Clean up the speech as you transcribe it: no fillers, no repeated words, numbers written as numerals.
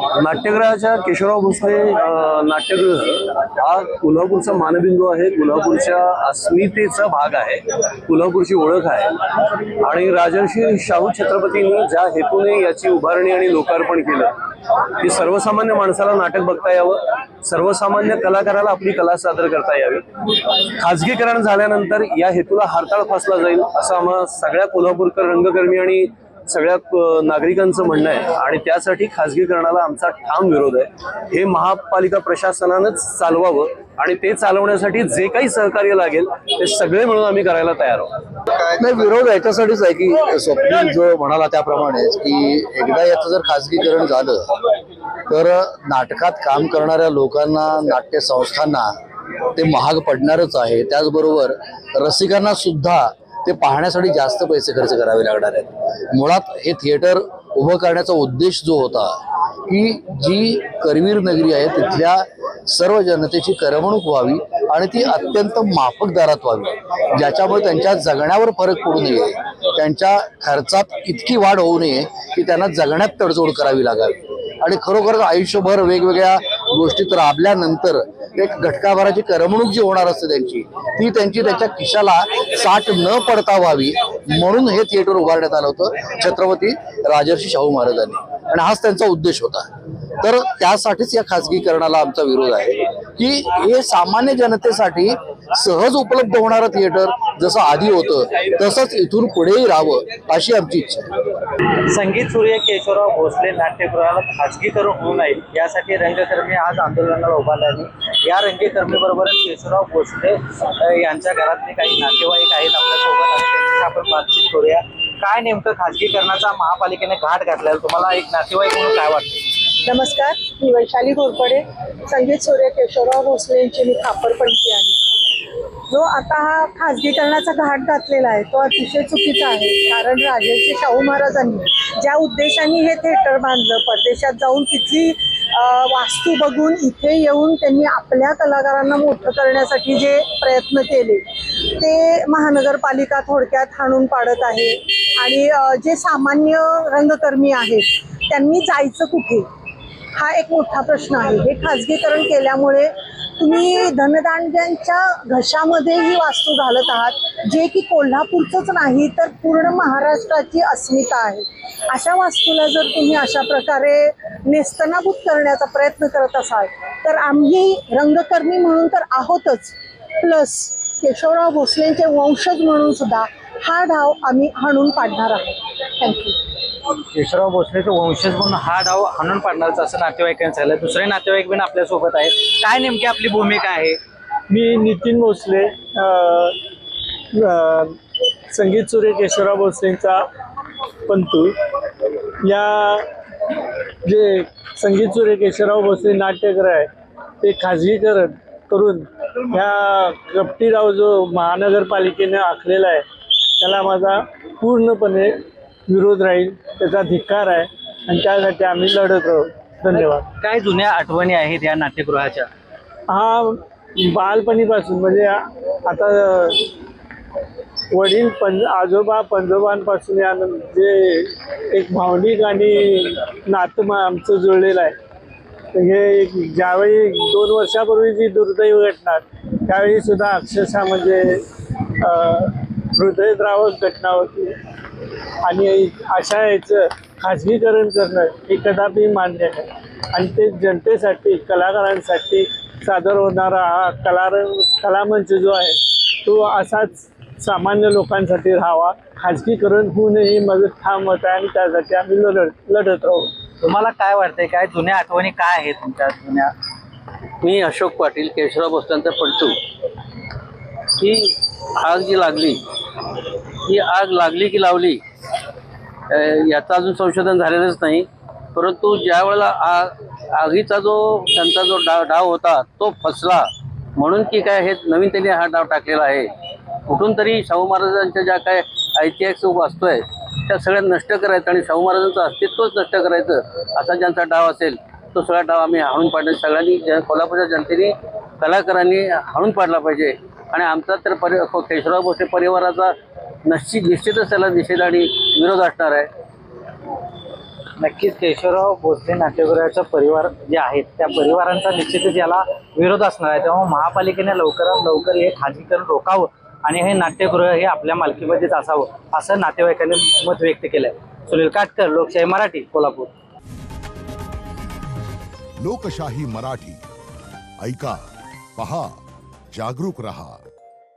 नाट्यगृहाच्या केशवराव भोसले नाट्यगृह हा कोल्हापूरचा मानबिंदू आहे, कोल्हापूरच्या अस्मितेचा भाग आहे, कोल्हापूरची ओळख आहे। आणि राजर्षी शाहू छत्रपतींनी ज्या हेतूने याची उभारणी आणि लोकार्पण केलं की सर्वसामान्य माणसाला नाटक बघता यावं, सर्वसामान्य कलाकाराला आपली कला सादर करता यावी। खाजगीकरण झाल्यानंतर या हेतूला हरताळ फासला जाईल असं आम्हा सगळ्या कोल्हापूरकर रंगकर्मी आणि सगळ्या नागरिकांचं म्हणणं आहे। आणि त्यासाठी खाजगीकरणाला आमचा ठाम विरोध आहे। हे महापालिका प्रशासनानंच चालवावं आणि ते चालवण्यासाठी जे काही सहकार्य लागेल ते सगळे मिळून आम्ही करायला तयार आहोत। नाही, विरोध याच्यासाठीच आहे की स्वप्नील जो म्हणाला त्याप्रमाणे की एकदा याचं जर खाजगीकरण झालं तर नाटकात काम करणाऱ्या लोकांना, नाट्य संस्थांना ते महाग पडणारच आहे। त्याचबरोबर रसिकांना सुद्धा ते पाहण्यासाठी जास्त पैसे खर्च करावे लागणार आहेत। मुळात हे थिएटर उभं करण्याचा उद्देश जो होता की जी करवीर नगरी आहे तिथल्या सर्व जनतेची करमणूक व्हावी आणि ती अत्यंत माफक दरात व्हावी, ज्याच्यामुळे त्यांच्या जगण्यावर फरक पडू नये, त्यांच्या खर्चात इतकी वाढ होऊ नये की त्यांना जगण्यात तडजोड करावी लागावी। आणि खरोखर आयुष्यभर वेगवेगळ्या गोष्टीत राबल्यानंतर एक घटकाभराची करमणूक जी होणार असते ती त्यांच्या खिशाला साठ न पडता व्हावी, म्हणून हे थिएटर उभारण्यात आलं होतं छत्रपती राजर्षी शाहू महाराजांनी, आणि हाच त्यांचा उद्देश होता। तर त्यासाठीच या खाजगीकरणाला आमचा विरोध आहे की हे सामान्य जनतेसाठी सहज उपलब्ध होणारं थिएटर जसं आधी होतं तसंच इथून पुढेही राहावं अशी आमची इच्छा आहे। संगीत सूर्य केशवराव भोसले नाट्यगृहाला खाजगीकरण होऊ नये यासाठी रंगकर्मी आज आंदोलनाला उभारले आणि या रंगकर्मी बरोबरच केशवराव भोसले यांच्या घरातले काही नातेवाईक आहेत आपल्यासोबत आणि त्यांच्याशी आपण बातचीत करूया। काय नेमकं खाजगीकरणाचा महापालिकेने घाट घातलेला तुम्हाला एक नातेवाईक म्हणून काय वाटतं? नमस्कार, मी वैशाली घोरपडे, संगीत सूर्य केशवराव भोसले यांची मी खापरपणती आहे। जो आता हा खाजगीकरणाचा घाट घातलेला आहे तो अतिशय चुकीचा आहे, कारण राजर्षी शाहू महाराजांनी ज्या उद्देशाने हे थिएटर बांधलं, परदेशात जाऊन तिथली वास्तू बघून इथे येऊन त्यांनी आपल्या कलाकारांना मोठं करण्यासाठी जे प्रयत्न केले ते महानगरपालिका थोडक्यात हाणून पाडत आहे। आणि जे सामान्य रंगकर्मी आहेत त्यांनी जायचं कुठे हा एक मोठा प्रश्न आहे। हे खाजगीकरण केल्यामुळे तुम्ही धनदांड्यांच्या घशामध्ये ही वास्तू घालत आहात, जे की कोल्हापूरचंच नाही तर पूर्ण महाराष्ट्राची अस्मिता आहे। अशा वास्तूला जर तुम्ही अशा प्रकारे नेस्तनाबूत करण्याचा प्रयत्न करत असाल तर आम्ही रंगकर्मी म्हणून तर आहोतच, प्लस केशवराव भोसलेंचे वंशज म्हणून सुद्धा हा डाव आम्ही हाणून पाडणार आहोत। थँक्यू। केशवराव भोसलेचे वंशज म्हणून हा डाव हाणून पाडणारच असं नातेवाईकांचं झालं। दुसरे नातेवाईक पण आपल्यासोबत आहेत, काय नेमकी आपली भूमिका आहे? मी नितीन भोसले, संगीत सूर्य केशवराव भोसलेंचा पंतू। या जे संगीत सूर्य केशवराव भोसले नाट्यगृह आहे ते खाजगीकरण करून ह्या कपटी डाव जो महानगरपालिकेने आखलेला आहे त्याला माझा पूर्णपणे विरोध राहील, त्याचा धिक्कार आहे आणि त्यासाठी आम्ही लढत राहू। धन्यवाद। काय जुन्या आठवणी आहेत या नाट्यगृहाच्या? हा बालपणीपासून म्हणजे आता वडील आजोबा पंजोबांपासून या जे एक भावनिक आणि नातं आमचं जुळलेलं आहे। हे ज्यावेळी 2 वर्षापूर्वी जी दुर्दैव घटना त्यावेळी सुद्धा अक्षरशः म्हणजे हृदयद्रावक घटना होती आणि अशा याचं खाजगीकरण करणं हे कदापि मान्य नाही। आणि ते जनतेसाठी, कलाकारांसाठी सादर होणारा हा कलामंच जो आहे तो असाच सामान्य लोकांसाठी राहावा, खाजगीकरण होऊ नये हे माझं ठाम मत आहे आणि त्यासाठी आम्ही लढत राहू। तुम्हाला काय वाटतंय, काय जुन्या आठवणी काय आहेत तुमच्या जुन्या? मी अशोक पाटील, केशवराव भोसलेंचा पंतू। ही आग जी लागली, ही आग लागली की लावली याचं अजून संशोधन झालेलंच नाही, परंतु ज्या वेळेला आगीचा त्यांचा जो डाव होता तो फसला, म्हणून की काय हे नवीन त्यांनी हा डाव टाकलेला आहे। कुठून तरी शाहू महाराजांच्या ज्या काय ऐतिहासिक वास्तू आहे त्या सगळ्या नष्ट करायचं आणि शाहू महाराजांचं अस्तित्वच नष्ट करायचं असा ज्यांचा डाव असेल तो सगळा डाव आम्ही हाणून पाडण्यात सगळ्यांनी कोल्हापूरच्या जनतेने, कलाकारांनी हाणून पाडला पाहिजे। आणि आमचा तर केशवराव भोसले परिवाराचा निश्चितच त्याला निषेध आणि विरोध असणार आहे। नक्कीच केशवराव भोसले नाट्यगृहाचा परिवार जे आहेत त्या परिवारांचा निश्चितच याला विरोध असणार आहे. त्यामुळे महापालिकेने लवकरात लवकर हे खाजगीकरण रोखावं आणि हे नाट्यगृह हे आपल्या मालकीमध्येच असावं असं नातेवाईकांनी मत व्यक्त केलंय. सुनील काटकर, लोकशाही मराठी, कोल्हापूर. लोकशाही मराठी ऐका, पहा, जागरूक रहा.